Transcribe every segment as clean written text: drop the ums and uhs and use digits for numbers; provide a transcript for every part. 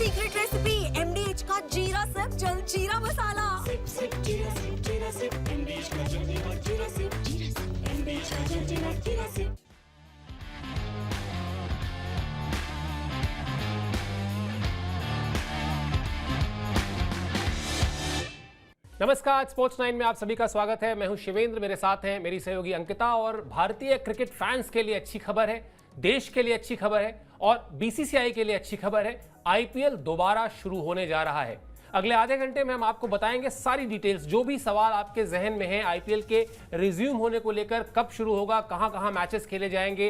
Secret recipe MDH का जीरा SIP जल जीरा मसाला। सिप सिप जीरा सिप MDH का जल जीरा सिप MDH का जल जीरा सिप। नमस्कार, स्पोर्ट्स 9 में आप सभी का स्वागत है। मैं हूं शिवेंद्र, मेरे साथ हैं मेरी सहयोगी अंकिता। और भारतीय क्रिकेट फैंस के लिए अच्छी खबर है, देश के लिए अच्छी खबर है और BCCI के लिए अच्छी खबर है। IPL दोबारा शुरू होने जा रहा है। अगले आधे घंटे में हम आपको बताएंगे सारी डिटेल्स, जो भी सवाल आपके जहन में हैं IPL के रिज्यूम होने को लेकर, कब शुरू होगा, कहां कहां मैचेस खेले जाएंगे,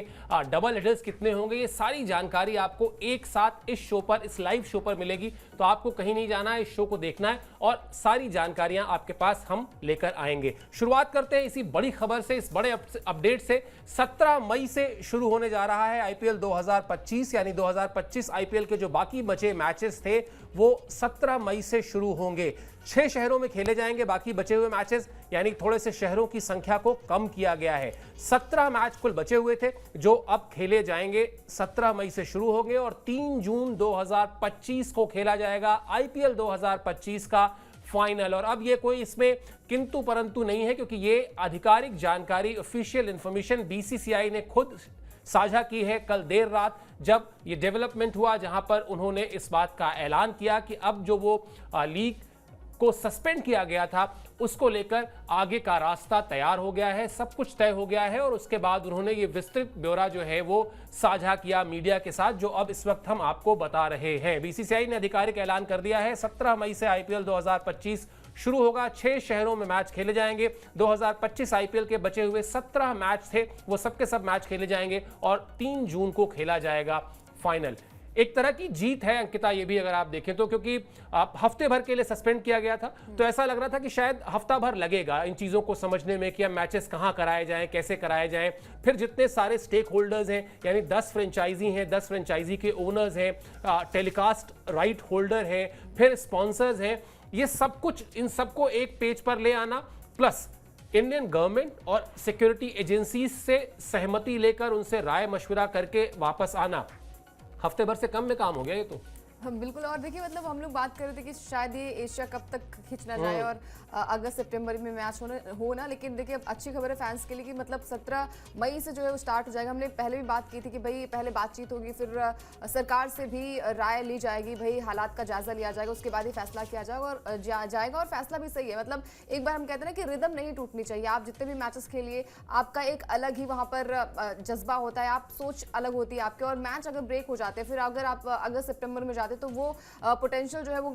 डबल हेडर्स कितने होंगे, ये सारी जानकारी आपको एक साथ इस शो पर, इस लाइव शो पर मिलेगी। तो आपको कहीं नहीं जाना है, इस शो को देखना है और सारी जानकारियां आपके पास हम लेकर आएंगे। शुरुआत करते हैं इसी बड़ी खबर से, इस बड़े अपडेट से। 17 मई से शुरू होने जा रहा है IPL 2025, यानी 2025 IPL के जो बाकी बचे मैचेस थे वो 17 मई से शुरू होंगे। 6 शहरों में खेले जाएंगे बाकी बचे हुए मैचेस, यानी थोड़े से शहरों की संख्या को कम किया गया है। 17 मैच कुल बचे हुए थे जो अब खेले जाएंगे। 17 मई से शुरू होंगे और 3 जून 2025 को खेला जाएगा IPL 2025 का फाइनल। और अब ये कोई इसमें किंतु परंतु नहीं है, क्योंकि ये आधिकारिक जानकारी, ऑफिशियल इंफॉर्मेशन BCCI ने खुद साझा की है कल देर रात, जब ये डेवलपमेंट हुआ, जहां पर उन्होंने इस बात का ऐलान किया कि अब जो वो लीग को सस्पेंड किया गया था उसको लेकर आगे का रास्ता तैयार हो गया है, सब कुछ तय हो गया है। और उसके बाद उन्होंने ये विस्तृत ब्यौरा जो है वो साझा किया मीडिया के साथ, जो अब इस वक्त हम आपको बता रहे हैं। BCCI ने आधिकारिक ऐलान कर दिया है, 17 मई से IPL 2025 शुरू होगा। 6 शहरों में मैच खेले जाएंगे। 2025 IPL के बचे हुए 17 मैच थे, वो सबके सब मैच खेले जाएंगे और 3 जून को खेला जाएगा फाइनल। एक तरह की जीत है अंकिता ये भी, अगर आप देखें तो, क्योंकि हफ्ते भर के लिए सस्पेंड किया गया था, तो ऐसा लग रहा था कि शायद हफ्ता भर लगेगा इन चीज़ों को समझने में कि अब मैचेस कहाँ कराए जाएं, कैसे कराए जाएं। फिर जितने सारे स्टेक होल्डर्स हैं, यानी 10 फ्रेंचाइजी हैं, 10 फ्रेंचाइजी के ओनर्स हैं, टेलीकास्ट राइट होल्डर हैं, फिर स्पॉन्सर्स हैं, ये सब कुछ, इन सबको एक पेज पर ले आना, प्लस इंडियन गवर्नमेंट और सिक्योरिटी एजेंसीज से सहमति लेकर उनसे राय मशवरा करके वापस आना, हफ्ते भर से कम में काम हो गया ये तो। हम बिल्कुल। और देखिए, मतलब हम लोग बात कर रहे थे कि शायद ये एशिया कब तक खींचना जाए और अगस्त सितंबर में मैच होना, लेकिन देखिए अब अच्छी खबर है फैंस के लिए कि मतलब 17 मई से जो है वो स्टार्ट हो जाएगा। हमने पहले भी बात की थी कि भाई पहले बातचीत होगी, फिर सरकार से भी राय ली जाएगी, भाई हालात का जायजा लिया जाएगा, उसके बाद ही फैसला किया जाएगा और फैसला भी सही है। मतलब एक बार हम कहते हैं ना कि रिदम नहीं टूटनी चाहिए। आप जितने भी मैचेस खेलिए, आपका एक अलग ही वहाँ पर जज्बा होता है, आप सोच अलग होती है आपके, और मैच अगर ब्रेक हो जाते हैं, फिर अगर आप अगस्त सितंबर में जाते तो वो पोटेंशियल जो है वो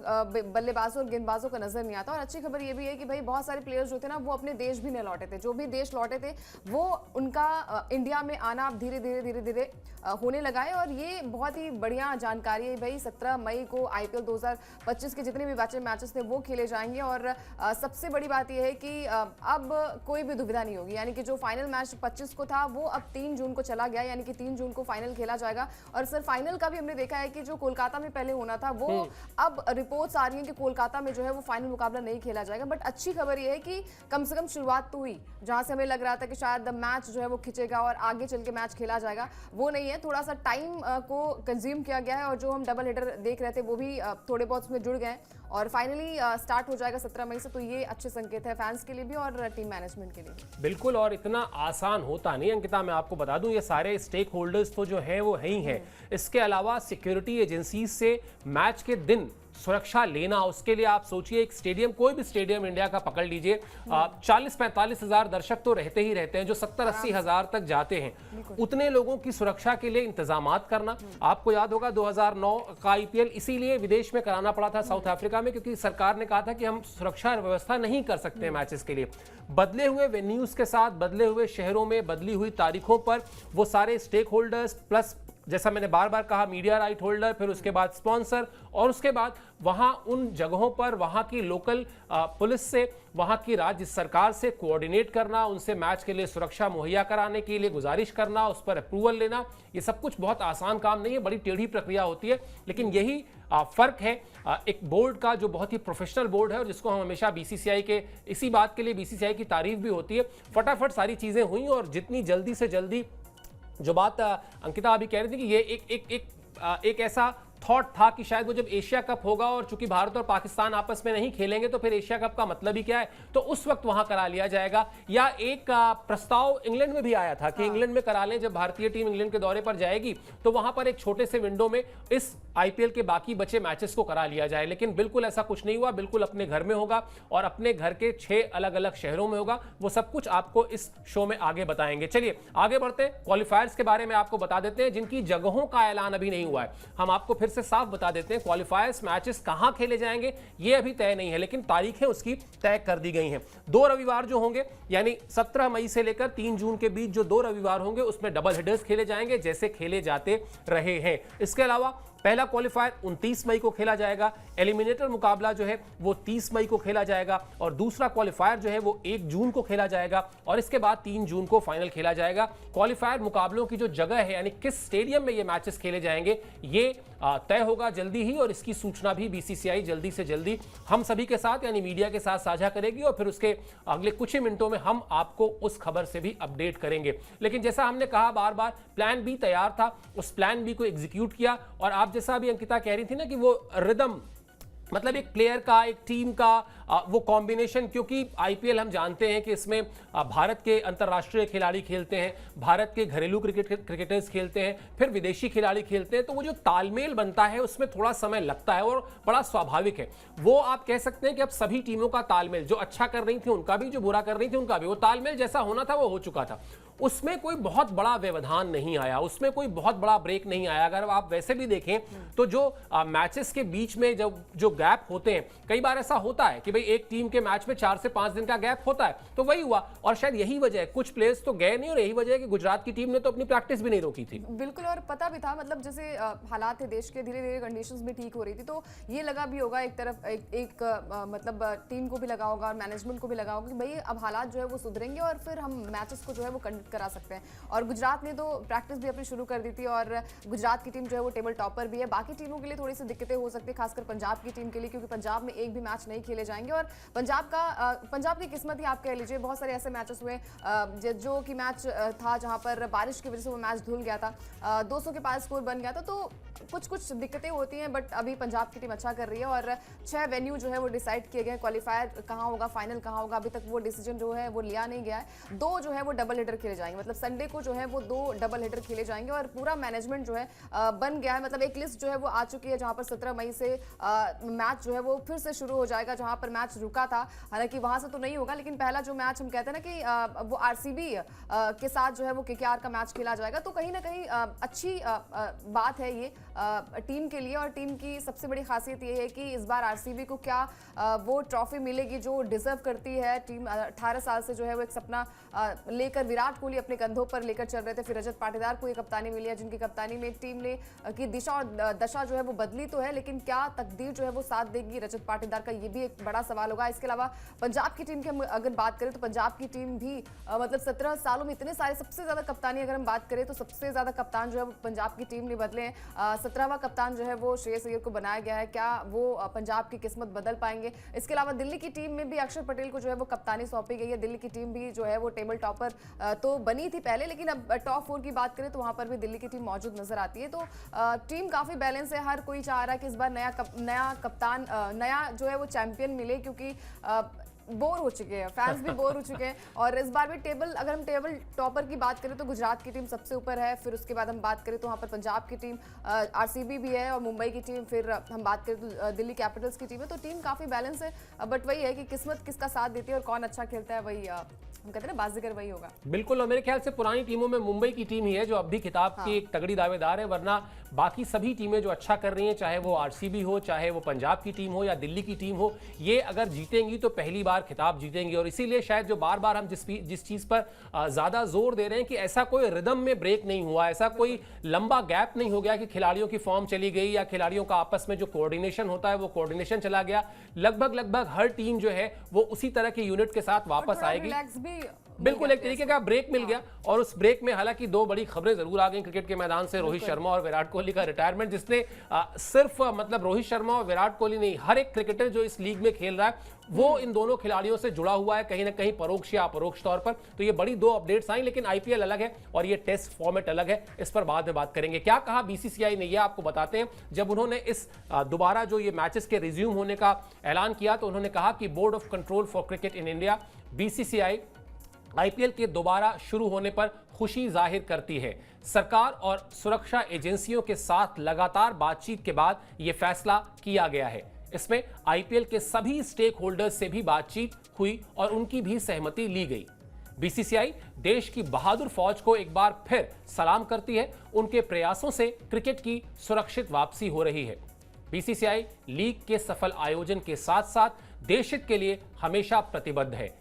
बल्लेबाजों और गेंदबाजों का नजर नहीं आता। और अच्छी खबर ये भी है कि भाई बहुत सारे प्लेयर्स जो थे ना वो अपने देश भी नहीं लौटे थे, जो भी देश लौटे थे वो उनका इंडिया में आना धीरे धीरे होने लगा है। और ये बहुत ही बढ़िया जानकारी है भाई। 17 मई को IPL 2025 के जितने भी मैचेस थे वो खेले जाएंगे। और सबसे बड़ी बात यह है कि अब कोई भी दुविधा नहीं होगी, यानी कि जो फाइनल मैच 25 को था वो अब 3 जून को चला गया, यानी कि 3 जून को फाइनल खेला जाएगा। और सर फाइनल का भी हमने देखा है कि जो कोलकाता में पहले होना था वो अब रिपोर्ट्स आ रही हैं कि कोलकाता में जो है वो फाइनल मुकाबला नहीं खेला जाएगा। बट अच्छी खबर ये है कि कम से कम शुरुआत तो हुई, जहां से हमें लग रहा था कि शायद मैच जो है वो खिंचेगा और आगे चल के मैच खेला जाएगा, वो नहीं है। थोड़ा सा टाइम को कंज्यूम किया गया है और जो हम डबल हेडर देख रहे थे वो भी थोड़े बहुत उसमें जुड़ गए और फाइनली स्टार्ट हो जाएगा 17 मई से। तो ये अच्छे संकेत है फैंस के लिए भी और टीम मैनेजमेंट के लिए भी। बिल्कुल, और इतना आसान होता नहीं अंकिता, मैं आपको बता दूं, ये सारे स्टेक होल्डर्स तो जो हैं वो है ही हैं। इसके अलावा सिक्योरिटी एजेंसी से मैच के दिन सुरक्षा लेना, उसके लिए आप सोचिए, एक स्टेडियम, कोई भी स्टेडियम इंडिया का पकड़ लीजिए, 40-45 हजार दर्शक तो रहते ही रहते हैं, जो 70-80 हजार तक जाते हैं। उतने लोगों की सुरक्षा के लिए इंतजामात करना, आपको याद होगा 2009 का IPL इसीलिए विदेश में कराना पड़ा था, साउथ अफ्रीका में, क्योंकि सरकार ने कहा था कि हम सुरक्षा व्यवस्था नहीं कर सकते मैचेस के लिए। बदले हुए वेन्यूज के साथ, बदले हुए शहरों में, बदली हुई तारीखों पर वो सारे स्टेक होल्डर्स, प्लस जैसा मैंने बार बार कहा, मीडिया राइट होल्डर, फिर उसके बाद स्पॉन्सर, और उसके बाद वहां उन जगहों पर वहां की लोकल पुलिस से, वहां की राज्य सरकार से कोऑर्डिनेट करना, उनसे मैच के लिए सुरक्षा मुहैया कराने के लिए गुजारिश करना, उस पर अप्रूवल लेना, ये सब कुछ बहुत आसान काम नहीं है, बड़ी टेढ़ी प्रक्रिया होती है। लेकिन यही फर्क है एक बोर्ड का जो बहुत ही प्रोफेशनल बोर्ड है और जिसको हम हमेशा BCCI के, इसी बात के लिए BCCI की तारीफ भी होती है। फटाफट सारी चीजें हुई और जितनी जल्दी से जल्दी, जो बात अंकिता अभी कह रही थी कि ये एक ऐसा थॉट था कि शायद वो जब एशिया कप होगा और चूंकि भारत और पाकिस्तान आपस में नहीं खेलेंगे तो फिर एशिया कप का मतलब ही क्या है, तो उस वक्त वहां करा लिया जाएगा। या एक प्रस्ताव इंग्लैंड में भी आया था कि इंग्लैंड में करा लें, जब भारतीय टीम इंग्लैंड के दौरे पर जाएगी तो वहां पर एक छोटे से विंडो में इस आईपीएल के बाकी बचे मैचेस को करा लिया जाए। लेकिन बिल्कुल ऐसा कुछ नहीं हुआ, बिल्कुल अपने घर में होगा और अपने घर के 6 अलग अलग शहरों में होगा। वो सब कुछ आपको इस शो में आगे बताएंगे। चलिए आगे बढ़ते हैं, क्वालिफायर्स के बारे में आपको बता देते हैं जिनकी जगहों का ऐलान अभी नहीं हुआ है। हम आपको फिर से साफ बता देते हैं, क्वालिफायर्स मैचेस कहां खेले जाएंगे ये अभी तय नहीं है, लेकिन तारीखें उसकी तय कर दी गई हैं। 2 रविवार जो होंगे, यानी 17 मई से लेकर 3 जून के बीच जो 2 रविवार होंगे उसमें डबल हेडर्स खेले जाएंगे जैसे खेले जाते रहे हैं। इसके अलावा पहला क्वालिफायर 29 मई को खेला जाएगा, एलिमिनेटर मुकाबला जो है वो 30 मई को खेला जाएगा और दूसरा क्वालिफायर जो है वो 1 जून को खेला जाएगा और इसके बाद 3 जून को फाइनल खेला जाएगा। क्वालिफायर मुकाबलों की जो जगह है, यानी किस स्टेडियम में ये मैचेस खेले जाएंगे, ये तय होगा जल्दी ही और इसकी सूचना भी बीसीसीआई जल्दी से जल्दी हम सभी के साथ यानी मीडिया के साथ साझा करेगी और फिर उसके अगले कुछ ही मिनटों में हम आपको उस खबर से भी अपडेट करेंगे। लेकिन जैसा हमने कहा बार बार, प्लान बी तैयार था, उस प्लान बी को एग्जीक्यूट किया और आप जैसा अभी अंकिता कह रही थी ना कि वो रिदम, मतलब एक प्लेयर का, एक टीम का वो कॉम्बिनेशन, क्योंकि आईपीएल हम जानते हैं कि इसमें भारत के अंतर्राष्ट्रीय खिलाड़ी खेलते हैं, भारत के घरेलू क्रिकेटर्स खेलते हैं, फिर विदेशी खिलाड़ी खेलते हैं, तो वो जो तालमेल बनता है उसमें थोड़ा समय लगता है और बड़ा स्वाभाविक है। वो आप कह सकते हैं कि अब सभी टीमों का तालमेल, जो अच्छा कर रही थी उनका भी, जो बुरा कर रही थी उनका भी, वो तालमेल जैसा होना था वो हो चुका था। उसमें कोई बहुत बड़ा व्यवधान नहीं आया, उसमें कोई बहुत बड़ा ब्रेक नहीं आया। अगर आप वैसे भी देखें तो जो मैचेस के बीच में जो गैप होते हैं, कई बार ऐसा होता है कि भाई एक टीम के मैच में 4 से 5 दिन का गैप होता है, तो वही हुआ और शायद यही वजह है, कुछ प्लेयर्स तो गए नहीं और यही वजह है कि गुजरात की टीम ने तो अपनी प्रैक्टिस भी नहीं रोकी थी। बिल्कुल, और पता भी था, मतलब जैसे हालात थे देश के, धीरे धीरे कंडीशंस भी ठीक हो रही थी, तो ये लगा भी होगा एक तरफ, एक मतलब टीम को भी लगा होगा और मैनेजमेंट को भी लगा होगा कि भाई अब हालात जो है वो सुधरेंगे और फिर हम मैचेस को जो है वो कंडक्ट करा सकते हैं। और गुजरात ने तो प्रैक्टिस भी अपनी शुरू कर दी थी और गुजरात की टीम जो है वो टेबल टॉपर भी है। बाकी टीमों के लिए थोड़ी सी दिक्कतें हो सकती है, खासकर पंजाब की टीम के लिए, क्योंकि पंजाब में एक भी मैच नहीं खेले जाएंगे और पंजाब की किस्मत ही आप कह लीजिए, बहुत सारे ऐसे मैचेस हुए जो कि मैच था जहां पर बारिश की वजह से वो मैच धुल गया था, 200 के पास स्कोर बन गया था, तो कुछ दिक्कतें होती हैं। बट अभी पंजाब की टीम अच्छा कर रही है और 6 वेन्यू जो है वो डिसाइड किए गए, क्वालिफायर कहाँ होगा, फाइनल कहाँ होगा, अभी तक वो डिसीजन जो है वो लिया नहीं गया है। 2 जो है वो डबल हेडर खेले जाएंगे, मतलब संडे को जो है वो 2 डबल हेडर खेले जाएंगे और पूरा मैनेजमेंट जो है बन गया है। मतलब एक लिस्ट जो है वो आ चुकी है जहां पर 17 मई से मैच जो है वो फिर से शुरू हो जाएगा, जहां पर मैच रुका था। हालांकि वहां से तो नहीं होगा, लेकिन पहला जो मैच हम कहते हैं ना कि वो आरसीबी के साथ जो है वो केकेआर का मैच खेला जाएगा, तो कहीं ना कहीं अच्छी बात है ये टीम के लिए। और टीम की सबसे बड़ी खासियत ये है कि इस बार आरसीबी को क्या वो ट्रॉफी मिलेगी जो डिजर्व करती है। टीम 18 साल से जो है वो एक सपना लेकर विराट कोहली अपने कंधों पर लेकर चल रहे थे, फिर रजत पाटीदार को ये कप्तानी मिली है, जिनकी कप्तानी में टीम ने की दिशा और दशा जो है वो बदली तो है, लेकिन क्या तकदीर जो है वो साथ देगी रजत पाटीदार का, ये भी एक बड़ा सवाल होगा। इसके अलावा पंजाब की टीम की हम अगर बात करें तो पंजाब की टीम भी मतलब 17 सालों में इतने सारे, सबसे ज्यादा कप्तानी अगर हम बात करें तो सबसे ज्यादा कप्तान जो है वो पंजाब की टीम ने बदले हैं। 17वां कप्तान जो है वो श्रेयस अय्यर को बनाया गया है, क्या वो पंजाब की किस्मत बदल पाएंगे। इसके अलावा दिल्ली की टीम में भी अक्षर पटेल को जो है वो कप्तानी सौंपी गई है। दिल्ली की टीम भी जो है वो टेबल टॉपर तो बनी थी पहले, लेकिन अब टॉप 4 की बात करें तो वहां पर भी दिल्ली की टीम मौजूद नजर आती है। तो टीम काफी बैलेंस है, हर कोई चाह रहा है कि इस बार नया कप्तान, नया जो है वो चैंपियन मिले, क्योंकि बोर हो चुके हैं, फैंस भी बोर हो चुके हैं। और इस बार भी अगर हम टेबल टॉपर की बात करें तो गुजरात की टीम सबसे ऊपर है, फिर उसके बाद हम बात करें तो वहाँ पर पंजाब की टीम, आरसीबी भी है और मुंबई की टीम, फिर हम बात करें तो दिल्ली कैपिटल्स की टीम है। तो टीम काफ़ी बैलेंस है, बट वही है कि किस्मत किसका साथ देती है और कौन अच्छा खेलता है, वही हम कहते हैं ना बाजीगर वही होगा। बिल्कुल, और मेरे ख्याल से पुरानी टीमों में मुंबई की टीम ही है जो अब भी खिताब की एक तगड़ी दावेदार है, वरना बाकी सभी टीमें जो अच्छा कर रही हैं, चाहे वो आरसीबी हो, चाहे वो पंजाब की टीम हो या दिल्ली की टीम हो, ये अगर जीतेंगी तो पहली बार खिताब जीतेंगी। और इसीलिए शायद जो बार बार हम जिस चीज पर ज्यादा जोर दे रहे हैं कि ऐसा कोई रिदम में ब्रेक नहीं हुआ, ऐसा कोई लंबा गैप नहीं हो गया कि खिलाड़ियों की फॉर्म चली गई या खिलाड़ियों का आपस में जो कोऑर्डिनेशन होता है वो कोऑर्डिनेशन चला गया। लगभग हर टीम जो है वो उसी तरह के यूनिट के साथ वापस आएगी। बिल्कुल एक तरीके का ब्रेक मिल गया। और उस ब्रेक में हालांकि दो बड़ी खबरें जरूर आ गई क्रिकेट के मैदान से, रोहित शर्मा और विराट कोहली का रिटायरमेंट, जिसने सिर्फ मतलब रोहित शर्मा और विराट कोहली नहीं, हर एक क्रिकेटर जो इस लीग में खेल रहा है वो इन दोनों खिलाड़ियों से जुड़ा हुआ है कहीं ना कहीं परोक्ष या अपरोक्ष तौर पर। तो ये बड़ी दो अपडेट्स आई, लेकिन आईपीएल अलग है और ये टेस्ट फॉर्मेट अलग है, इस पर बाद में बात करेंगे। क्या कहा बीसीसीआई ने, ये आपको बताते हैं। जब उन्होंने इस दोबारा जो ये मैचेस के रिज्यूम होने का ऐलान किया तो उन्होंने कहा कि board of control for cricket in India BCCI IPL के दोबारा शुरू होने पर खुशी जाहिर करती है। सरकार और सुरक्षा एजेंसियों के साथ लगातार बातचीत के बाद यह फैसला किया गया है। इसमें आईपीएल के सभी स्टेक होल्डर्स से भी बातचीत हुई और उनकी भी सहमति ली गई। बीसीसीआई देश की बहादुर फौज को एक बार फिर सलाम करती है। उनके प्रयासों से क्रिकेट की सुरक्षित वापसी हो रही है। बीसीसीआई लीग के सफल आयोजन के साथ साथ देश हित के लिए हमेशा प्रतिबद्ध है।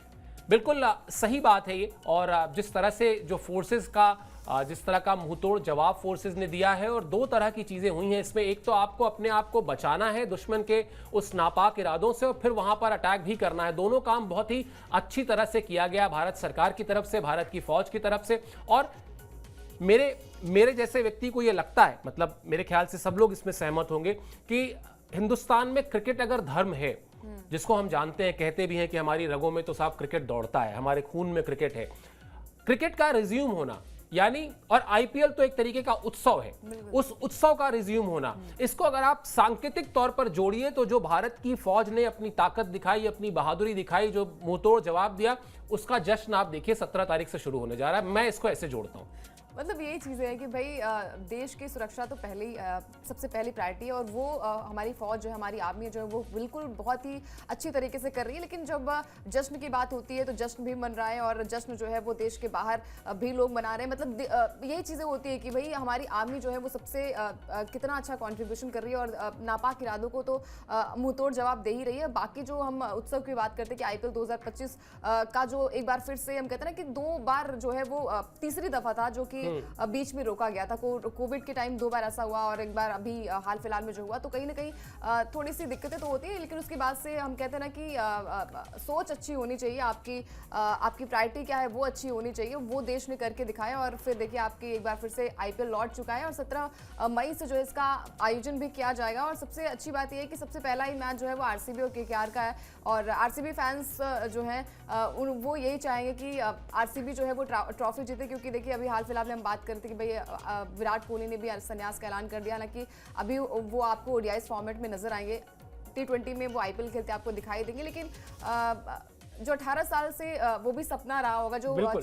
बिल्कुल सही बात है ये। और जिस तरह से जो फोर्सेस का जिस तरह का मुंहतोड़ जवाब फोर्सेस ने दिया है, और दो तरह की चीजें हुई हैं इसमें। एक तो आपको अपने आप को बचाना है दुश्मन के उस नापाक इरादों से, और फिर वहां पर अटैक भी करना है। दोनों काम बहुत ही अच्छी तरह से किया गया भारत सरकार की तरफ से, भारत की फौज की तरफ से। और मेरे जैसे व्यक्ति को यह लगता है, मतलब मेरे ख्याल से सब लोग इसमें सहमत होंगे कि हिंदुस्तान में क्रिकेट अगर धर्म है, जिसको हम जानते हैं, कहते भी हैं कि हमारी रगों में तो साफ क्रिकेट दौड़ता है, हमारे खून में क्रिकेट है। क्रिकेट का रिज्यूम होना यानी, और आईपीएल तो एक तरीके का उत्सव है, उस उत्सव का रिज्यूम होना, इसको अगर आप सांकेतिक तौर पर जोड़िए तो जो भारत की फौज ने अपनी ताकत दिखाई, अपनी बहादुरी दिखाई, जो मुंहतोड़ जवाब दिया, उसका जश्न आप देखिए 17 तारीख से शुरू होने जा रहा है। मैं इसको ऐसे जोड़ता हूं। मतलब यही चीज़ है कि भाई देश की सुरक्षा तो पहले ही सबसे पहली प्रायोरिटी है, और वो हमारी फौज जो है, हमारी आर्मी जो है, वो बिल्कुल बहुत ही अच्छी तरीके से कर रही है। लेकिन जब जश्न की बात होती है तो जश्न भी मन रहा है, और जश्न जो है वो देश के बाहर भी लोग मना रहे हैं। मतलब यही चीज़ें होती है कि भाई हमारी आर्मी जो है वो सबसे कितना अच्छा कॉन्ट्रीब्यूशन कर रही है, और नापाक इरादों को तो मुंहतोड़ जवाब दे ही रही है। बाकी जो हम उत्सव की बात करते हैं कि आईपीएल 2025 का जो एक बार फिर से हम कहते हैं ना कि 2 बार जो है वो तीसरी दफा था जो कि बीच में रोका गया था। कोविड के टाइम 2 बार ऐसा हुआ, और एक बार अभी हाल फिलहाल में जो हुआ, तो कहीं ना कहीं थोड़ी सी दिक्कतें तो होती है। लेकिन उसके बाद से हम कहते हैं ना कि सोच अच्छी होनी चाहिए, आपकी प्रायोरिटी क्या है वो अच्छी होनी चाहिए। वो देश ने करके दिखाया, और फिर देखिए आपकी एक बार फिर से आईपीएल लौट चुका है, और 17 मई से जो है इसका आयोजन भी किया जाएगा। और सबसे अच्छी बात यह है कि सबसे पहला ही मैच जो है वो आरसीबी और केकेआर का है, और आरसीबी फैंस जो हैं वो यही चाहेंगे कि आरसीबी जो है वो ट्रॉफी जीते, क्योंकि देखिए अभी हाल फिलहाल में हम बात करते कि भाई विराट कोहली ने भी संन्यास का ऐलान कर दिया। हालांकि अभी वो आपको ओडीआईस फॉर्मेट में नजर आएंगे, टी20 में वो आईपीएल खेलते आपको दिखाई देंगे। लेकिन जो 18 साल से वो भी सपना रहा होगा, जो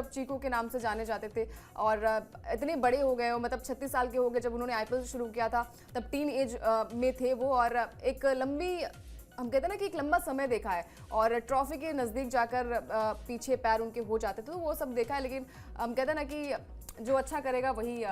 चीकू के नाम से जाने जाते थे, और इतने बड़े हो गए हो, मतलब 36 साल के हो गए जब उन्होंने आईपीएल शुरू किया था, तब टीन एज में थे वो, और एक लंबी, हम कहते हैं ना कि एक लंबा समय देखा है, और ट्रॉफी के नज़दीक जाकर पीछे पैर उनके हो जाते थे, तो वो सब देखा है। लेकिन हम कहते हैं ना कि जो अच्छा करेगा वही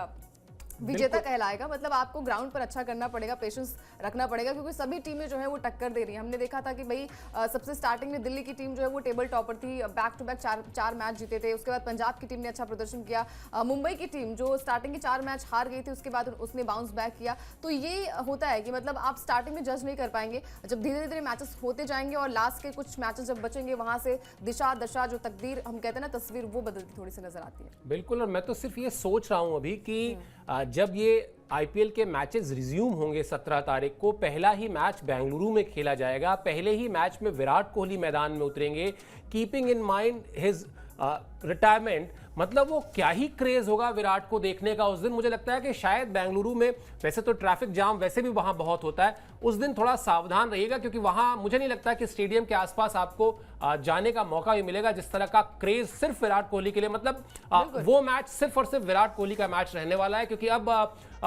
विजेता कहलाएगा। मतलब आपको ग्राउंड पर अच्छा करना पड़ेगा, पेशेंस रखना पड़ेगा, क्योंकि सभी टीमें जो है वो टक्कर दे रही हैं। हमने देखा था कि भाई सबसे स्टार्टिंग में दिल्ली की टीम जो है वो टेबल टॉपर थी, बैक टू बैक चार मैच जीते थे। उसके बाद पंजाब की टीम ने अच्छा प्रदर्शन किया, मुंबई की टीम जो स्टार्टिंग के 4 मैच हार गई थी, उसके बाद उसने बाउंस बैक किया। तो ये होता है कि मतलब आप स्टार्टिंग में जज नहीं कर पाएंगे, जब धीरे धीरे मैचेस होते जाएंगे और लास्ट के कुछ मैचेस जब बचेंगे, वहां से दिशा दशा जो तकदीर हम कहते हैं ना, तस्वीर वो बदलती थोड़ी सी नजर आती है। बिल्कुल। और मैं तो सिर्फ ये सोच रहा हूं अभी कि जब ये आईपीएल के मैचेस रिज्यूम होंगे 17 तारीख को, पहला ही मैच बेंगलुरु में खेला जाएगा, पहले ही मैच में विराट कोहली मैदान में उतरेंगे, keeping in mind his retirement. मतलब वो क्या ही क्रेज होगा विराट को देखने का उस दिन। मुझे लगता है कि शायद बेंगलुरु में, वैसे तो ट्रैफिक जाम वैसे भी वहां बहुत होता है, उस दिन थोड़ा सावधान रहिएगा, क्योंकि वहां मुझे नहीं लगता कि स्टेडियम के आसपास आपको जाने का मौका भी मिलेगा। जिस तरह का क्रेज सिर्फ विराट कोहली के लिए, मतलब वो मैच सिर्फ और सिर्फ विराट कोहली का मैच रहने वाला है, क्योंकि अब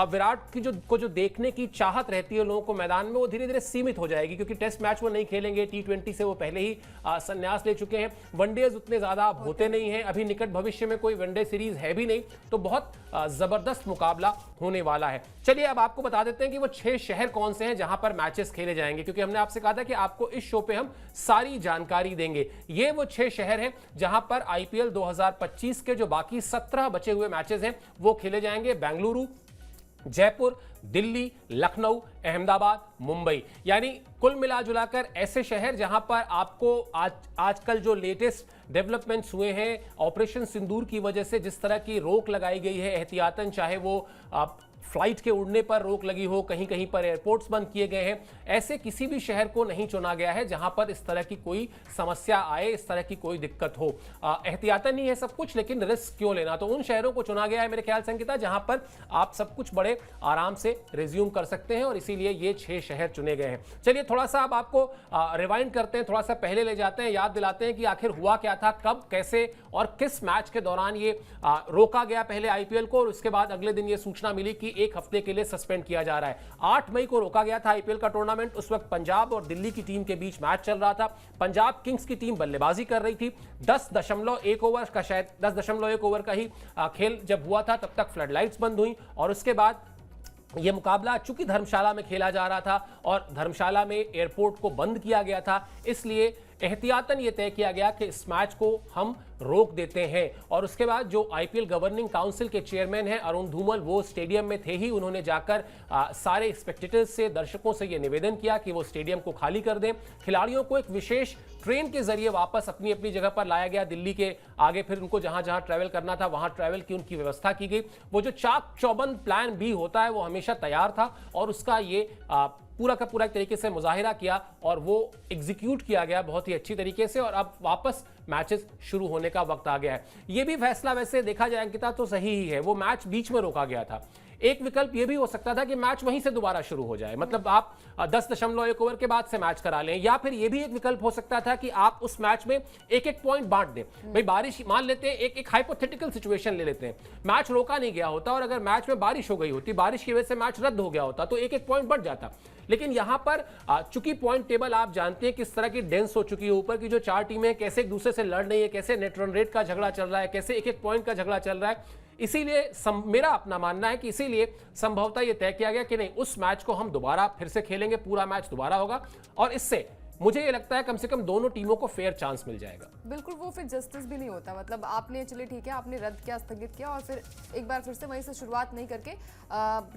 विराट की जो देखने की चाहत रहती है लोगों को मैदान में, वो धीरे धीरे सीमित हो जाएगी, क्योंकि टेस्ट मैच वो नहीं खेलेंगे, टी20 से वो पहले ही संन्यास ले चुके हैं, वनडेज उतने ज्यादा होते नहीं हैं, अभी निकट भविष्य में कोई वनडे सीरीज है भी नहीं, तो बहुत जबरदस्त मुकाबला होने वाला है। चलिए अब आपको बता देते हैं कि वो 6 शहर कौन से हैं जहां पर मैचेस खेले जाएंगे, क्योंकि हमने आपसे कहा था कि आपको इस शो पे हम सारी जानकारी देंगे। ये वो 6 शहर हैं जहां पर आईपीएल 2025 के जो बाकी 17 बचे हुए मैचेस हैं वो खेले जाएंगे। बेंगलुरु, जयपुर, दिल्ली, लखनऊ, अहमदाबाद, मुंबई, यानी कुल मिला जुलाकर ऐसे शहर जहां पर आपको आजकल जो लेटेस्ट डेवलपमेंट्स हुए हैं ऑपरेशन सिंदूर की वजह से, जिस तरह की रोक लगाई गई है एहतियातन, चाहे वो फ्लाइट के उड़ने पर रोक लगी हो, कहीं कहीं पर एयरपोर्ट्स बंद किए गए हैं, ऐसे किसी भी शहर को नहीं चुना गया है जहां पर इस तरह की कोई समस्या आए, इस तरह की कोई दिक्कत हो। एहतियातन नहीं है सब कुछ, लेकिन रिस्क क्यों लेना, तो उन शहरों को चुना गया है मेरे ख्याल से अंकिता, जहां पर आप सब कुछ बड़े आराम से रिज्यूम कर सकते हैं, और इसीलिए ये 6 शहर चुने गए हैं। चलिए थोड़ा सा अब आपको रिवाइंड करते हैं, थोड़ा सा पहले ले जाते हैं, याद दिलाते हैं कि आखिर हुआ क्या था, कब, कैसे और किस मैच के दौरान ये रोका गया पहले आईपीएल को, और उसके बाद अगले दिन ये सूचना मिली कि 1 हफ्ते के लिए सस्पेंड किया जा रहा है। 8 मई को रोका गया था आईपीएल का टूर्नामेंट। उस वक्त पंजाब और दिल्ली की टीम के बीच मैच चल रहा था। पंजाब किंग्स की टीम बल्लेबाजी कर रही थी। 10.1 ओवर का, शायद 10.1 ओवर का ही खेल जब हुआ था, तब तक फ्लड लाइट्स बंद हुई, और उसके बाद यह मुकाबला चूंकि धर्मशाला में खेला जा रहा था और धर्मशाला में एयरपोर्ट को बंद किया गया था, इसलिए एहतियातन यह तय किया गया कि इस मैच को हम रोक देते हैं। और उसके बाद जो आईपीएल गवर्निंग काउंसिल के चेयरमैन हैं अरुण धूमल, वो स्टेडियम में थे ही, उन्होंने जाकर सारे स्पेक्टेटर्स से, दर्शकों से यह निवेदन किया कि वो स्टेडियम को खाली कर दें। खिलाड़ियों को एक विशेष ट्रेन के जरिए वापस अपनी अपनी जगह पर लाया गया दिल्ली के आगे, फिर उनको जहां जहां ट्रैवल करना था वहां ट्रैवल की उनकी व्यवस्था की गई। वो जो चाक चौबंद प्लान बी होता है वो हमेशा तैयार था, और उसका ये पूरा का पूरा एक तरीके से मुजाहिरा किया, और वो एग्जीक्यूट किया गया बहुत ही अच्छी तरीके से, और अब वापस मैचेस शुरू होने का वक्त आ गया है। ये भी फैसला वैसे देखा जाए अंकिता तो सही ही है, वो मैच बीच में रोका गया था। एक विकल्प यह भी हो सकता था कि मैच वहीं से दोबारा शुरू हो जाए, मतलब आप 10.1 ओवर के बाद से मैच करा लें, या फिर यह भी एक विकल्प हो सकता था कि आप उस मैच में एक एक पॉइंट बांट दें। भाई बारिश, मान लेते हैं एक हाइपोथेटिकल सिचुएशन ले लेते हैं, मैच रोका नहीं गया होता और अगर मैच में बारिश हो गई होती, बारिश की वजह से मैच रद्द हो गया होता, तो एक एक पॉइंट बढ़ जाता। लेकिन यहां पर चूंकि पॉइंट टेबल आप जानते हैं किस तरह की डेंस हो चुकी है, ऊपर की जो 4 टीमें कैसे एक दूसरे से लड़ रही है, कैसे नेट रन रेट का झगड़ा चल रहा है, कैसे एक एक पॉइंट का झगड़ा चल रहा है, इसीलिए मेरा अपना मानना है कि इसीलिए संभवतः यह तय किया गया कि नहीं, उस मैच को हम दोबारा फिर से खेलेंगे, पूरा मैच दोबारा होगा, और इससे मुझे ये लगता है कम से कम दोनों टीमों को फेयर चांस मिल जाएगा। बिल्कुल, वो फिर जस्टिस भी नहीं होता, मतलब आपने चलिए ठीक है, आपने रद्द किया, स्थगित किया, और फिर एक बार फिर से वहीं से शुरुआत नहीं करके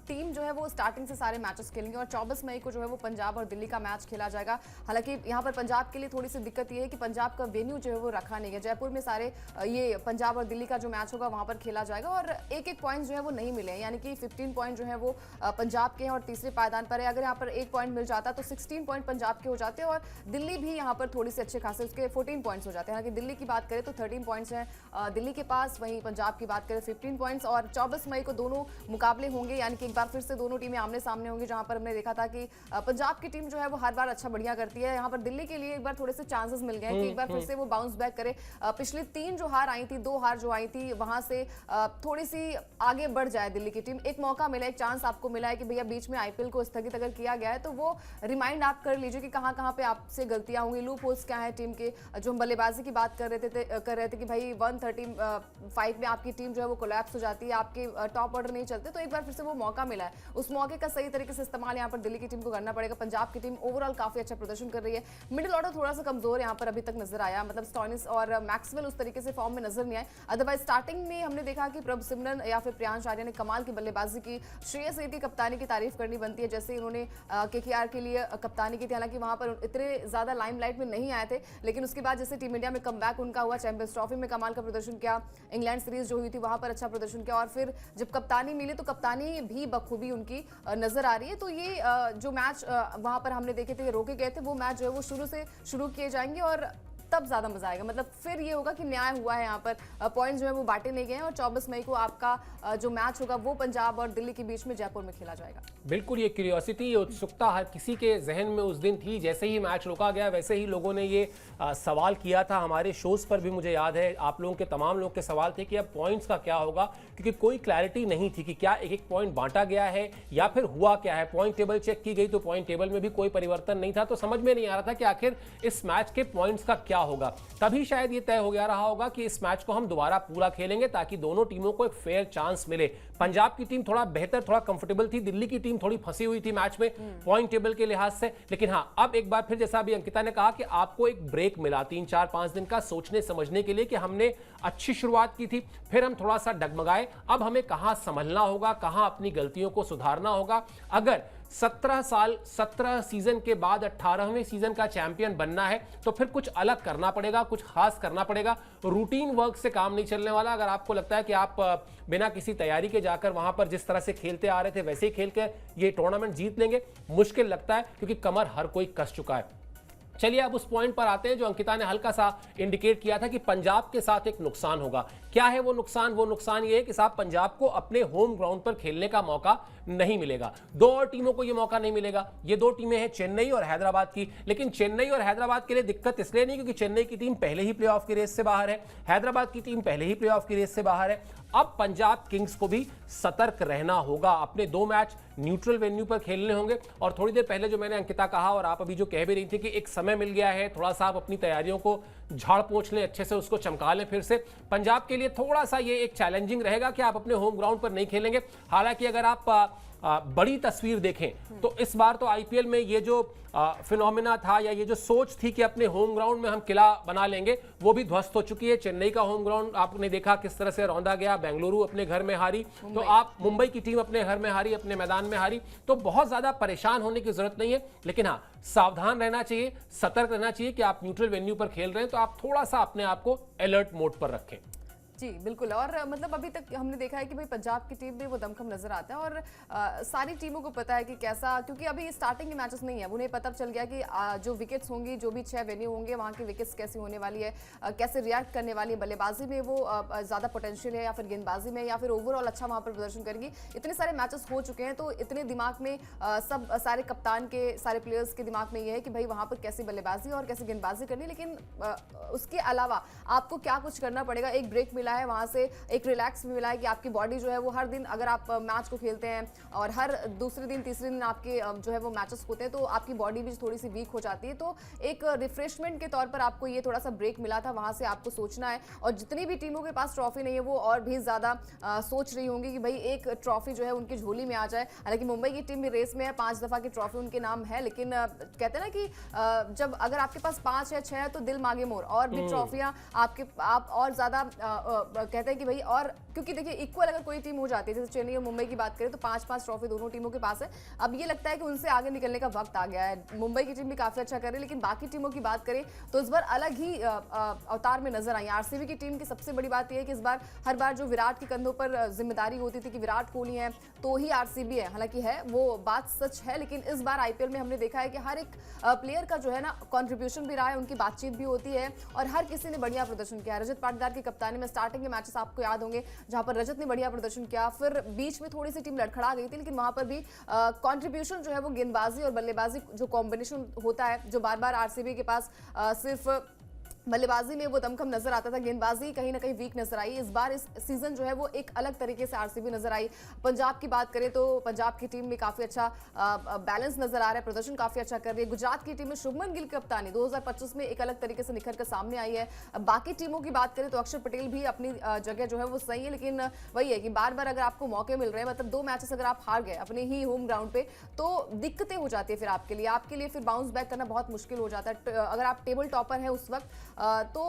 टीम जो है वो स्टार्टिंग से सारे मैचेस खेलेंगे, और 24 मई को जो है वो पंजाब और दिल्ली का मैच खेला जाएगा। हालांकि यहाँ पर पंजाब के लिए थोड़ी सी दिक्कत ये है कि पंजाब का वेन्यू जो है वो रखा नहीं है, जयपुर में सारे ये पंजाब और दिल्ली का जो मैच होगा वहाँ पर खेला जाएगा, और एक एक पॉइंट जो है वो नहीं मिले, यानी कि 15 पॉइंट जो है वो पंजाब के हैं और तीसरे पायदान पर है। अगर यहाँ पर 1 पॉइंट मिल जाता तो 16 पॉइंट पंजाब के हो जाते, और दिल्ली भी यहाँ पर थोड़ी सी अच्छे खासे उसके 14 पॉइंट्स हो जाते हैं। हालांकि दिल्ली की बात करें तो 13 पॉइंट्स हैं दिल्ली के पास, वहीं पंजाब की बात करें 15 पॉइंट्स। और 24 मई को दोनों मुकाबले होंगे, यानी कि एक बार फिर से दोनों टीमें आमने सामने होंगी, जहां पर हमने देखा था कि पंजाब की टीम जो है वो हर बार अच्छा बढ़िया करती है। यहाँ पर दिल्ली के लिए एक बार थोड़े से चांसेस मिल गए कि एक बार फिर से वो बाउंस बैक करे। पिछली 3 जो हार आई थी, 2 हार जो आई थी, वहां से थोड़ी सी आगे बढ़ जाए दिल्ली की टीम। एक मौका मिला, एक चांस आपको मिला है कि भैया बीच में आईपीएल को स्थगित अगर किया गया है तो वो रिमाइंड आप कर लीजिए कि कहाँ कहाँ पे आपसे गलतियां होंगी, लूप होल्स क्या है टीम के। जो हम बल्लेबाजी की बात कर रहे थे कि भाई 135 में आपकी टीम जो है वो कोलैप्स हो जाती है, आपके टॉप ऑर्डर नहीं चलते, तो एक बार फिर से वो मौका मिला है, उस मौके का सही तरीके से इस्तेमाल यहाँ पर दिल्ली की टीम को करना पड़ेगा। पंजाब की टीम ओवरऑल काफी अच्छा प्रदर्शन कर रही है, मिडिल ऑर्डर थोड़ा सा कमजोर यहाँ पर अभी तक नजर आया, मतलब स्टॉइनिस और मैक्सवेल उस तरीके से फॉर्म में नजर नहीं आए। अदरवाइज स्टार्टिंग में हमने देखा कि प्रभ सिमरन या फिर प्रियांश आर्य ने कमाल की बल्लेबाजी की। श्रेयस अय्यर की कप्तानी की तारीफ करनी बनती है, जैसे इन्होंने केकेआर के लिए कप्तानी की थी, हालांकि वहां पर इतने ज्यादा लाइमलाइट में नहीं आए थे, लेकिन उसके बाद जैसे टीम इंडिया में कमबैक उनका हुआ, चैंपियंस ट्रॉफी में कमाल का प्रदर्शन किया, इंग्लैंड सीरीज जो हुई थी वहां पर अच्छा प्रदर्शन किया, और फिर जब कप्तानी मिली तो कप्तानी भी बखूबी उनकी नजर आ रही है। तो ये जो मैच वहां पर हमने देखे थे, रोके गए थे, वो मैच जो है वो शुरू से शुरू किए जाएंगे, और तब ज्यादा मजा आएगा, मतलब फिर ये होगा कि न्याय हुआ है, यहाँ पर पॉइंट्स जो है वो बांटे नहीं गए हैं, और 24 मई को आपका जो मैच होगा वो पंजाब और दिल्ली के बीच में जयपुर में खेला जाएगा। बिल्कुल, ये क्यूरियोसिटी, ये उत्सुकता हर किसी के जहन में उस दिन थी। जैसे ही मैच रोका गया वैसे ही लोगों ने ये सवाल किया था, हमारे शोज पर भी मुझे याद है आप लोगों के, तमाम लोग के सवाल थे कि अब पॉइंट्स का क्या होगा, क्योंकि कोई क्लैरिटी नहीं थी कि क्या एक एक पॉइंट बांटा गया है या फिर हुआ क्या है। पॉइंट टेबल चेक की गई तो पॉइंट टेबल में भी कोई परिवर्तन नहीं था, तो समझ में नहीं आ रहा था कि आखिर इस मैच के पॉइंट्स का क्या होगा, तभी शायद ये तय हो गया रहा होगा कि इस मैच को हम दोबारा पूरा खेलेंगे ताकि दोनों टीमों को एक फेयर चांस मिले। पंजाब की टीम थोड़ा बेहतर, थोड़ा कंफर्टेबल थी, दिल्ली की टीम थोड़ी फंसी हुई थी मैच में पॉइंट टेबल के लिहाज से। लेकिन हाँ, अब एक बार फिर जैसा अभी अंकिता ने कहा कि आपको एक ब्रेक मिला 3-4-5 दिन का सोचने समझने के लिए कि हमने अच्छी शुरुआत की थी, फिर हम थोड़ा सा डगमगाए, अब हमें कहां संभलना होगा, कहां अपनी गलतियों को सुधारना होगा। अगर 17 सीजन के बाद 18वें सीजन का चैंपियन बनना है तो फिर कुछ अलग करना पड़ेगा, कुछ खास करना पड़ेगा। रूटीन वर्क से काम नहीं चलने वाला। अगर आपको लगता है कि आप बिना किसी तैयारी के जाकर वहां पर जिस तरह से खेलते आ रहे थे वैसे ही खेल के ये टूर्नामेंट जीत लेंगे, मुश्किल लगता है क्योंकि कमर हर कोई कस चुका है। चलिए अब उस पॉइंट पर आते हैं जो अंकिता ने हल्का सा इंडिकेट किया था कि पंजाब के साथ एक नुकसान होगा। क्या है वो नुकसान? वो नुकसान ये है कि साहब पंजाब को अपने होम ग्राउंड पर खेलने का मौका नहीं मिलेगा। दो और टीमों को ये मौका नहीं मिलेगा। ये दो टीमें हैं चेन्नई और हैदराबाद की। लेकिन चेन्नई और हैदराबाद के लिए दिक्कत इसलिए नहीं क्योंकि चेन्नई की टीम पहले ही प्लेऑफ की रेस से बाहर है, हैदराबाद की टीम पहले ही प्लेऑफ की रेस से बाहर है। अब पंजाब किंग्स को भी सतर्क रहना होगा, अपने 2 मैच न्यूट्रल वेन्यू पर खेलने होंगे। और थोड़ी देर पहले जो मैंने अंकिता कहा और आप अभी जो कह भी रही थी कि एक समय मिल गया है, थोड़ा सा आप अपनी तैयारियों को झाड़ पोंछ लें, अच्छे से उसको चमका लें फिर से। पंजाब के लिए थोड़ा सा ये एक चैलेंजिंग रहेगा कि आप अपने होम ग्राउंड पर नहीं खेलेंगे। हालांकि अगर आप बड़ी तस्वीर देखें तो इस बार तो आईपीएल में ये जो फिनोमिना था या ये जो सोच थी कि अपने होम ग्राउंड में हम किला बना लेंगे, वो भी ध्वस्त हो चुकी है। चेन्नई का होम ग्राउंड आपने देखा किस तरह से रौंदा गया, बेंगलुरु अपने घर में हारी, तो आप मुंबई की टीम अपने घर में हारी, अपने मैदान में हारी। तो बहुत ज्यादा परेशान होने की जरूरत नहीं है, लेकिन हाँ सावधान रहना चाहिए, सतर्क रहना चाहिए कि आप न्यूट्रल वेन्यू पर खेल रहे हैं तो आप थोड़ा सा अपने आप को अलर्ट मोड पर रखें। जी बिल्कुल। और मतलब अभी तक हमने देखा है कि भाई पंजाब की टीम में वो दमखम नजर आता है और सारी टीमों को पता है कि कैसा, क्योंकि अभी स्टार्टिंग के मैचेस नहीं है, उन्हें पता चल गया कि जो विकेट्स होंगी, जो भी 6 वेन्यू होंगे वहाँ की विकेट्स कैसी होने वाली है, कैसे रिएक्ट करने वाली है, बल्लेबाजी में वो ज़्यादा पोटेंशियल है या फिर गेंदबाजी में या फिर ओवरऑल अच्छा वहाँ पर प्रदर्शन करेगी। इतने सारे मैचेस हो चुके हैं तो इतने दिमाग में सब सारे कप्तान के, सारे प्लेयर्स के दिमाग में ये है कि भाई वहाँ पर कैसी बल्लेबाजी और कैसी गेंदबाजी करनी। लेकिन उसके अलावा आपको क्या कुछ करना पड़ेगा। एक ब्रेक मिला है, वहां से एक रिलैक्स भी मिला है कि आपकी बॉडी जो है वो हर दिन अगर आप मैच को खेलते हैं और हर दूसरे दिन तीसरे दिन आपके जो है वो मैचेस होते हैं तो आपकी बॉडी भी थोड़ी सी वीक हो जाती है। तो एक रिफ्रेशमेंट के तौर पर आपको ये थोड़ा सा ब्रेक मिला था, वहां से आपको सोचना है। और जितनी भी टीमों के पास ट्रॉफी नहीं है वो और भी ज्यादा सोच रही होंगी कि भाई एक ट्रॉफी जो है उनकी झोली में आ जाए। हालांकि मुंबई की टीम भी रेस में है, 5 दफा की ट्रॉफी उनके नाम है, लेकिन कहते हैं ना कि जब अगर आपके पास 5 या 6 है तो दिल मांगे मोर, और भी ट्रॉफियां आप और ज्यादा कहते हैं कि भाई, और क्योंकि देखिए इक्वल अगर कोई टीम हो जाती है, जैसे चेन्नई और मुंबई की बात करें तो 5-5 ट्रॉफी दोनों टीमों के पास है। अब ये लगता है कि उनसे आगे निकलने का वक्त आ गया है। मुंबई की टीम भी काफी अच्छा कर रही है, लेकिन बाकी टीमों की बात करें तो इस बार अलग ही अवतार में नजर आई। आरसीबी की टीम की सबसे बड़ी बात यह है कि इस बार हर बार जो विराट के कंधों पर जिम्मेदारी होती थी कि विराट कोहली है तो ही आरसीबी है, हालांकि है वो बात सच है, लेकिन इस बार आईपीएल में हमने देखा है कि हर एक प्लेयर का जो है ना कॉन्ट्रीब्यूशन भी रहा है, उनकी बातचीत भी होती है और हर किसी ने बढ़िया प्रदर्शन किया है। रजत पाटीदार की कप्तानी में स्टार्टिंग के मैचेस आपको याद होंगे जहां पर रजत ने बढ़िया प्रदर्शन किया, फिर बीच में थोड़ी सी टीम लड़खड़ा गई थी, लेकिन वहां पर भी कंट्रीब्यूशन जो है वो गेंदबाजी और बल्लेबाजी जो कॉम्बिनेशन होता है, जो बार बार आरसीबी के पास सिर्फ बल्लेबाजी में वो दमखम नजर आता था, गेंदबाजी कहीं ना कहीं वीक नजर आई। इस बार इस सीजन जो है वो एक अलग तरीके से आरसीबी नजर आई। पंजाब की बात करें तो पंजाब की टीम में काफी अच्छा बैलेंस नजर आ रहा है, प्रदर्शन काफी अच्छा कर रही है। गुजरात की टीम में शुभमन गिल की कप्तानी 2025 में एक अलग तरीके से निखर कर सामने आई है। बाकी टीमों की बात करें तो अक्षर पटेल भी अपनी जगह जो है वो सही है, लेकिन वही है कि बार बार अगर आपको मौके मिल रहे हैं, मतलब 2 मैचेस अगर आप हार गए अपने ही होम ग्राउंड पे तो दिक्कतें हो जाती है फिर आपके लिए फिर बाउंस बैक करना बहुत मुश्किल हो जाता है। अगर आप टेबल टॉपर है उस वक्त तो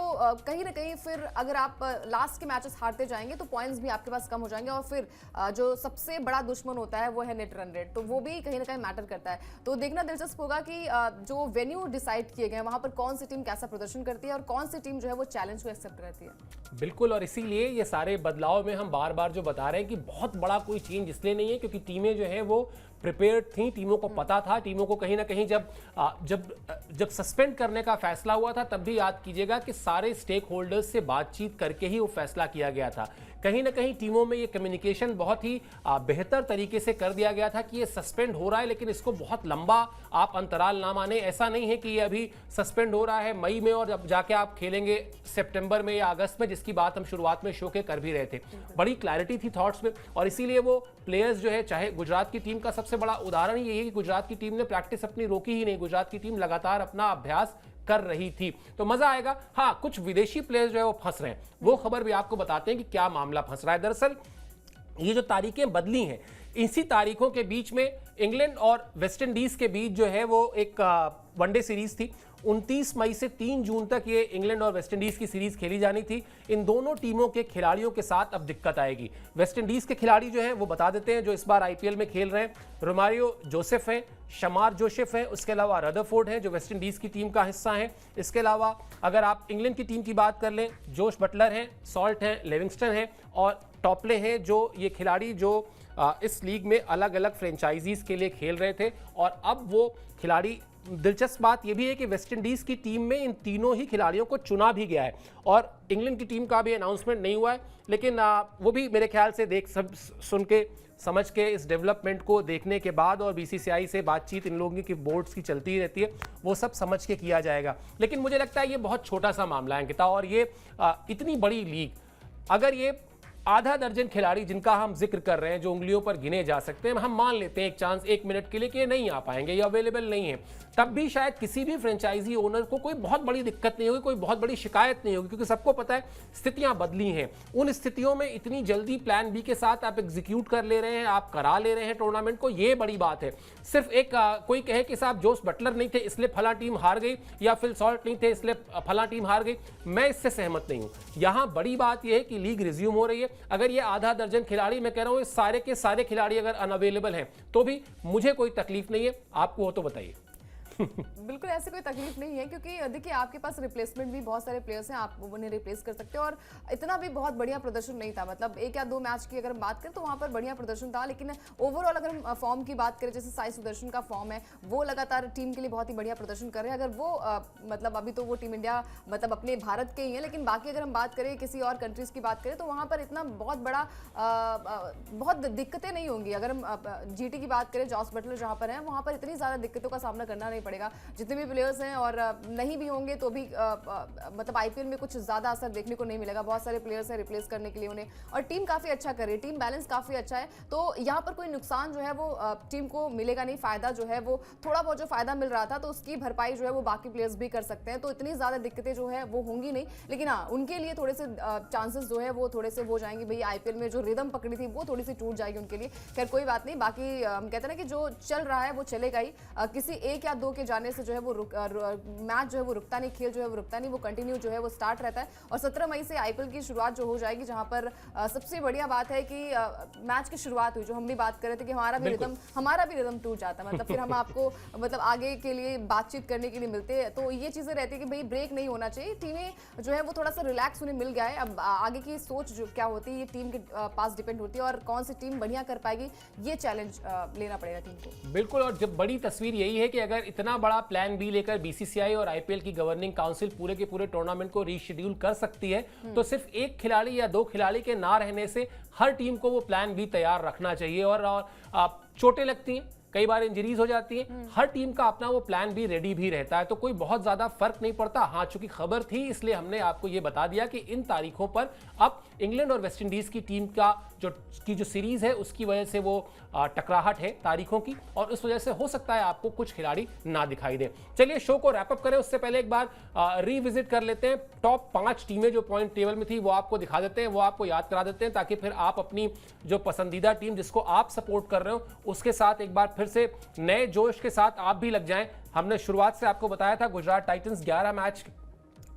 कहीं ना कहीं फिर अगर आप लास्ट के मैचेस हारते जाएंगे तो पॉइंट्स भी आपके पास कम हो जाएंगे और फिर जो सबसे बड़ा दुश्मन होता है वो है नेट रन रेट, तो वो भी कहीं ना कहीं मैटर करता है। तो देखना दिलचस्प होगा कि जो वेन्यू डिसाइड किए गए वहां पर कौन सी टीम कैसा प्रदर्शन करती है और कौन सी टीम जो है वो चैलेंज को एक्सेप्ट करती है। बिल्कुल, और इसीलिए ये सारे बदलाव में हम बार बार जो बता रहे हैं कि बहुत बड़ा कोई चेंज इसलिए नहीं है क्योंकि टीमें जो है वो प्रिपेयर्ड थी, टीमों को पता था, टीमों को कहीं ना कहीं जब सस्पेंड करने का फैसला हुआ था तब भी याद कीजिएगा कि सारे स्टेक होल्डर्स से बातचीत करके ही वो फैसला किया गया था। कहीं ना कहीं टीमों में ये कम्युनिकेशन बहुत ही बेहतर तरीके से कर दिया गया था कि ये सस्पेंड हो रहा है लेकिन इसको बहुत लंबा आप अंतराल ना माने। ऐसा नहीं है कि ये अभी सस्पेंड हो रहा है मई में और जब जाके आप खेलेंगे सितंबर में या अगस्त में, जिसकी बात हम शुरुआत में शो के कर भी रहे थे। बड़ी क्लैरिटी थी थॉट्स में और इसीलिए वो प्लेयर्स जो है, चाहे गुजरात की टीम का सबसे बड़ा उदाहरण यही है कि गुजरात की टीम ने प्रैक्टिस अपनी रोकी ही नहीं। गुजरात की टीम लगातार अपना अभ्यास कर रही थी। तो मजा आएगा। हाँ, कुछ विदेशी प्लेयर्स जो है वो फंस रहे हैं, वो खबर भी आपको बताते हैं कि क्या मामला फंस रहा है। दरअसल ये जो तारीखें बदली हैं, इसी तारीखों के बीच में इंग्लैंड और वेस्ट इंडीज के बीच जो है वो एक वनडे सीरीज थी। 29 मई से 3 जून तक ये इंग्लैंड और वेस्ट इंडीज की सीरीज खेली जानी थी। इन दोनों टीमों के खिलाड़ियों के साथ अब दिक्कत आएगी। वेस्ट इंडीज के खिलाड़ी जो हैं वो बता देते हैं, जो इस बार आईपीएल में खेल रहे हैं। रोमारियो जोसेफ हैं, शमार जोसेफ हैं, उसके अलावा रदरफोर्ड हैं जो वेस्ट इंडीज की टीम का हिस्सा हैं। इसके अलावा अगर आप इंग्लैंड की टीम की बात कर लें, जोश बटलर हैं, सॉल्ट हैं, लिविंगस्टन हैं और टॉपले हैं, जो ये खिलाड़ी जो इस लीग में अलग अलग फ्रेंचाइजीज के लिए खेल रहे थे और अब वो खिलाड़ी। दिलचस्प बात यह भी है कि वेस्ट इंडीज की टीम में इन तीनों ही खिलाड़ियों को चुना भी गया है और इंग्लैंड की टीम का भी अनाउंसमेंट नहीं हुआ है, लेकिन वो भी मेरे ख्याल से सुन के समझ के इस डेवलपमेंट को देखने के बाद और बीसीसीआई से बातचीत इन लोगों की बोर्ड्स की चलती ही रहती है, वो सब समझ के किया जाएगा। लेकिन मुझे लगता है ये बहुत छोटा सा मामला है अंकिता, और ये इतनी बड़ी लीग, अगर ये आधा दर्जन खिलाड़ी जिनका हम जिक्र कर रहे हैं, जो उंगलियों पर गिने जा सकते हैं, हम मान लेते हैं एक चांस 1 मिनट के लिए कि ये नहीं आ पाएंगे या अवेलेबल नहीं है, तब भी शायद किसी भी फ्रेंचाइजी ओनर को कोई बहुत बड़ी दिक्कत नहीं होगी, कोई बहुत बड़ी शिकायत नहीं होगी, क्योंकि सबको पता है स्थितियां बदली हैं। उन स्थितियों में इतनी जल्दी प्लान बी के साथ आप एग्जीक्यूट कर ले रहे हैं, आप करा ले रहे हैं टूर्नामेंट को, ये बड़ी बात है। सिर्फ एक कोई कहे कि साहब जोस बटलर नहीं थे इसलिए फला टीम हार गई, या फिल सॉल्ट नहीं थे इसलिए फला टीम हार गई, मैं इससे सहमत नहीं हूं। यहां बड़ी बात यह है कि लीग रिज्यूम हो रही है। अगर ये आधा दर्जन खिलाड़ी, मैं कह रहा हूं इस सारे के सारे खिलाड़ी अगर अनअवेलेबल हैं तो भी मुझे कोई तकलीफ नहीं है, आपको हो तो बताइए। बिल्कुल ऐसे कोई तकलीफ नहीं है, क्योंकि देखिए आपके पास रिप्लेसमेंट भी बहुत सारे प्लेयर्स हैं, आप उन्हें रिप्लेस कर सकते हो। और इतना भी बहुत बढ़िया प्रदर्शन नहीं था, मतलब 1 या 2 मैच की अगर हम बात करें तो वहां पर बढ़िया प्रदर्शन था, लेकिन ओवरऑल अगर हम फॉर्म की बात करें, जैसे साई सुदर्शन का फॉर्म है, वो लगातार टीम के लिए बहुत ही बढ़िया प्रदर्शन कर रहे हैं। अगर वो मतलब अभी तो वो टीम इंडिया मतलब अपने भारत के ही है, लेकिन बाकी अगर हम बात करें किसी और कंट्रीज की बात करें तो वहां पर इतना बहुत बड़ा बहुत दिक्कतें नहीं होंगी। अगर हम जीटी की बात करें, जॉस बटलर जहां पर है, वहां पर इतनी ज्यादा दिक्कतों का सामना करना नहीं पड़ेगा। जितने प्लेयर्स हैं और नहीं भी होंगे तो भी मतलब आईपीएल में कुछ ज्यादा असर देखने को नहीं मिलेगा। बहुत सारे प्लेयर्स हैं रिप्लेस करने के लिए उन्हें, और टीम काफी अच्छा कर रही है, टीम बैलेंस काफी अच्छा है। तो यहाँ पर कोई नुकसान जो है वो टीम को मिलेगा नहीं, फायदा जो है वो थोड़ा बहुत जो फायदा मिल रहा था तो उसकी भरपाई जो है वो बाकी प्लेयर्स भी कर सकते हैं। तो इतनी ज्यादा दिक्कतें जो है वो होंगी नहीं, लेकिन हाँ उनके लिए थोड़े से चांसेस जो है वो थोड़े से हो जाएंगे। भाई आईपीएल में जो रिदम पकड़ी थी वो थोड़ी सी टूट जाएगी उनके लिए। खैर कोई बात नहीं, बाकी हम कहते हैं ना कि जो चल रहा है वो चलेगा ही। किसी 1 या 2 के जाने से जो है वो मैच जो है वो रुकता नहीं, खेल जो है वो रुकता नहीं, वो कंटिन्यू जो है वो स्टार्ट रहता है। और 17 मई से आईपीएल की शुरुआत जो हो जाएगी, जहां पर सबसे बढ़िया बात है कि मैच की शुरुआत हुई, जो हम भी बात कर रहे थे कि हमारा भी रिदम टूट जाता, मतलब फिर हम आपको मतलब आगे के लिए बातचीत करने के लिए मिलते हैं। तो ये चीजें रहती है कि भाई ब्रेक नहीं होना चाहिए, टीमें जो है वो थोड़ा सा रिलैक्स उन्हें मिल गया है। अब आगे की सोच जो क्या होती है ये टीम के पास डिपेंड होती है, और कौन सी टीम बढ़िया कर पाएगी ये चैलेंज लेना पड़ेगा टीम को। बिल्कुल, और जब बड़ी तस्वीर यही है कि अगर इतना बड़ा प्लान बी लेकर बीसीसीआई और आईपीएल की गवर्निंग काउंसिल पूरे के पूरे टूर्नामेंट को रीशेड्यूल कर सकती है, तो सिर्फ 1 खिलाड़ी या 2 खिलाड़ी के ना रहने से हर टीम को वो प्लान बी तैयार रखना चाहिए। और चोटें लगती हैं, कई बार इंजरीज हो जाती हैं, हर टीम का अपना वो प्लान भी रेडी भी रहता है, तो कोई बहुत ज्यादा फर्क नहीं पड़ता। हाँ, चूंकि खबर थी इसलिए हमने आपको ये बता दिया कि इन तारीखों पर अब इंग्लैंड और वेस्ट इंडीज की टीम का जो सीरीज है उसकी वजह से वो टकराहट है तारीखों की, और उस वजह से हो सकता है आपको कुछ खिलाड़ी ना दिखाई दे। चलिए शो को रैप अप करें, उससे पहले एक बार रिविजिट कर लेते हैं टॉप 5 टीमें जो पॉइंट टेबल में थी, वो आपको दिखा देते हैं, वो आपको याद करा देते हैं, ताकि फिर आप अपनी जो पसंदीदा टीम जिसको आप सपोर्ट कर रहे हो उसके साथ एक बार फिर से नए जोश के साथ आप भी लग जाएं। हमने शुरुआत से आपको बताया था गुजरात टाइटंस 11 मैच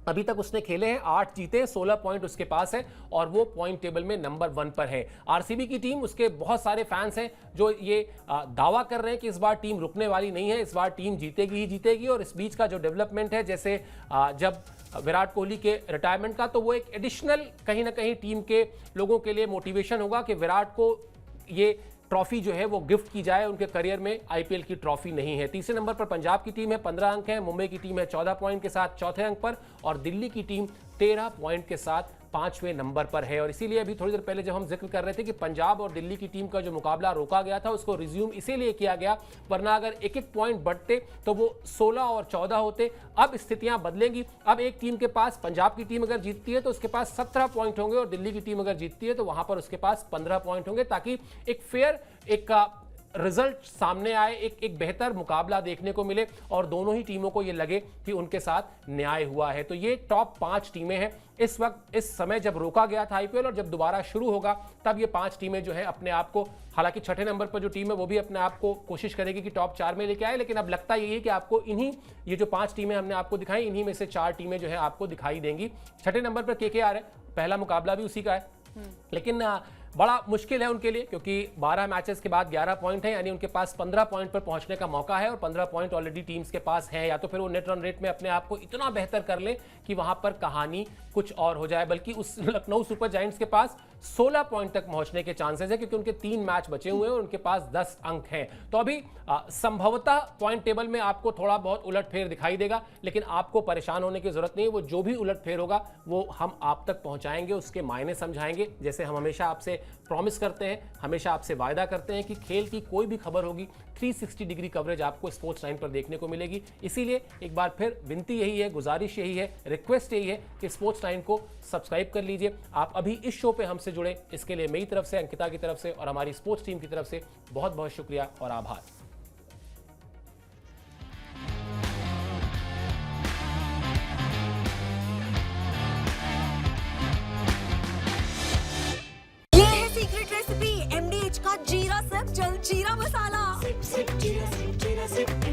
अभी तक उसने खेले हैं, 8 जीते, 16 पॉइंट उसके पास है और वो पॉइंट टेबल में नंबर 1 पर है। आरसीबी की टीम, उसके बहुत सारे फैंस हैं जो ये दावा कर रहे हैं कि इस बार टीम रुकने वाली नहीं है, इस बार टीम जीतेगी ही जीतेगी। और इस बीच का जो डेवलपमेंट है, जैसे जब विराट कोहली के रिटायरमेंट का, तो वो एक एडिशनल कहीं ना कहीं टीम के लोगों के लिए मोटिवेशन होगा कि विराट को ये ट्रॉफी जो है वो गिफ्ट की जाए, उनके करियर में आईपीएल की ट्रॉफी नहीं है। तीसरे नंबर पर पंजाब की टीम है, 15 अंक है, मुंबई की टीम है 14 पॉइंट के साथ चौथे अंक पर, और दिल्ली की टीम 13 पॉइंट के साथ 5वें नंबर पर है। और इसीलिए अभी थोड़ी देर पहले जब हम जिक्र कर रहे थे कि पंजाब और दिल्ली की टीम का जो मुकाबला रोका गया था उसको रिज्यूम इसीलिए किया गया, वरना अगर 1-1 पॉइंट बढ़ते तो वो 16 और 14 होते। अब स्थितियां बदलेंगी, अब एक टीम के पास, पंजाब की टीम अगर जीतती है तो उसके पास 17 पॉइंट होंगे, और दिल्ली की टीम अगर जीतती है तो वहां पर उसके पास 15 पॉइंट होंगे, ताकि एक फेयर एक रिजल्ट सामने आए, एक बेहतर मुकाबला देखने को मिले और दोनों ही टीमों को ये लगे कि उनके साथ न्याय हुआ है। तो ये टॉप 5 टीमें हैं इस वक्त, इस समय जब रोका गया था आईपीएल और जब दोबारा शुरू होगा तब ये 5 टीमें जो है अपने आप को, हालांकि छठे नंबर पर जो टीम है वो भी अपने आप को कोशिश करेगी कि टॉप 4 में लेके आए, लेकिन अब लगता यही है कि आपको इन्हीं, ये जो 5 टीमें हमने आपको दिखाई, इन्हीं में से 4 टीमें जो है आपको दिखाई देंगी। छठे नंबर पर केकेआर है, पहला मुकाबला भी उसी का है, लेकिन बड़ा मुश्किल है उनके लिए क्योंकि 12 मैचेस के बाद 11 पॉइंट है, यानी उनके पास 15 पॉइंट पर पहुंचने का मौका है और 15 पॉइंट ऑलरेडी टीम्स के पास हैं। या तो फिर वो नेट रन रेट में अपने आप को इतना बेहतर कर ले कि वहां पर कहानी कुछ और हो जाए, बल्कि उस लखनऊ सुपर जायंट्स के पास 16 पॉइंट तक पहुंचने के चांसेस है क्योंकि उनके 3 मैच बचे हुए हैं और उनके पास 10 अंक हैं। तो अभी संभवतः पॉइंट टेबल में आपको थोड़ा बहुत उलटफेर दिखाई देगा, लेकिन आपको परेशान होने की जरूरत नहीं है। वो जो भी उलटफेर होगा वो हम आप तक पहुंचाएंगे, उसके मायने समझाएंगे, जैसे हम हमेशा आपसे प्रॉमिस करते हैं, हमेशा आपसे वायदा करते हैं कि खेल की कोई भी खबर होगी 360 डिग्री कवरेज आपको स्पोर्ट्स 9 पर देखने को मिलेगी। इसीलिए एक बार फिर विनती यही है, गुजारिश यही है, रिक्वेस्ट यही है कि स्पोर्ट्स 9 को सब्सक्राइब कर लीजिए। आप अभी इस शो पे हमसे जुड़े, इसके लिए मेरी तरफ से, अंकिता की तरफ से और हमारी स्पोर्ट्स टीम की तरफ से बहुत बहुत शुक्रिया और आभार। ये है सीक्रेट रेसिपी MDH का जीरा सिर्फ जलजीरा मसाला। Sip, sip, jeera sip,